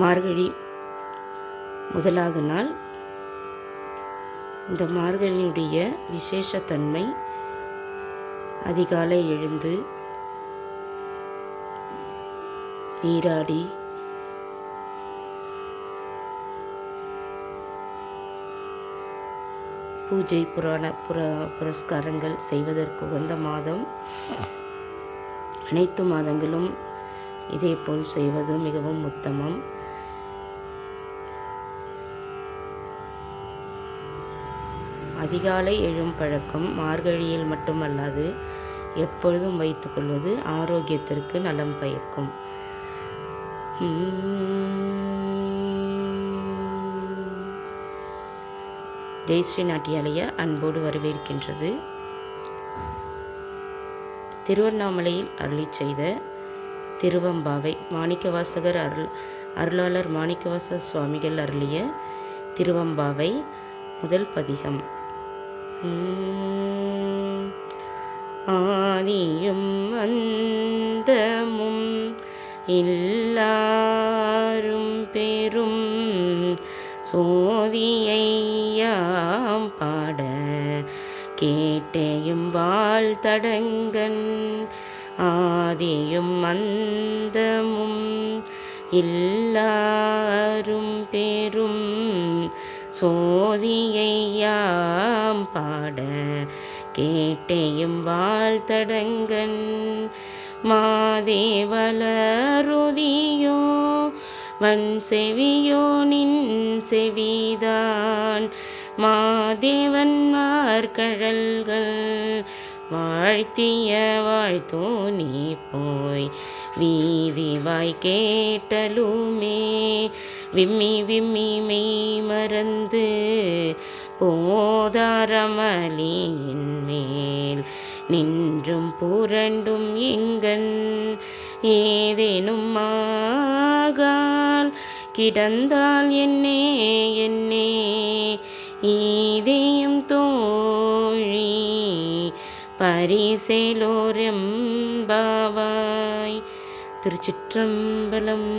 மார்கழி முதலாவது நாள். இந்த மார்கழியுடைய விசேஷத்தன்மை அதிகாலை எழுந்து நீராடி பூஜை புரஸ்காரங்கள் செய்வதற்கு உகந்த மாதம். அனைத்து மாதங்களும் இதேபோல் செய்வது மிகவும் உத்தமம். அதிகாலை எழும் பழக்கம் மார்கழியில் மட்டுமல்லாது எப்பொழுதும் வைத்துக்கொள்வது ஆரோக்கியத்திற்கு நலம் பயக்கும். ஜெயஸ்ரீ நாட்டியாலய அன்போடு வரவேற்கின்றது. திருவண்ணாமலையில் அருளி செய்த திருவம்பாவை மாணிக்கவாசகர் அருளாளர் மாணிக்கவாசகர் சுவாமிகள் அருளிய திருவம்பாவை முதல் பதிகம். ஆதியும் அந்தமும் எல்லாரும் பெரும் சோதியையாம் பாட கேட்டேயும் வாழ்த்தடங்கன். ஆதியும் அந்தமும் எல்லாரும் பெரும் சோதியையாம் பாட கேட்டேயும் வாழ்த்தடங்கன். மாதேவலருதியோ வன் செவியோ நின் செவிதான். மாதேவன் மார்கழல்கள் வாழ்த்திய வாழ்த்தோ நீ போய் வீதிவாய் கேட்டலுமே. விம்மி விம்மி மெய் மறந்து போதாரமலியின் மேல் நின்றும் புரண்டும் எங்கன். ஏதேனும் ஆகால் கிடந்தால் என்னே என்னே ஈதேயும் தோழி பரிசேலோரெம்பாவாய். திருச்சிற்றம்பலம்.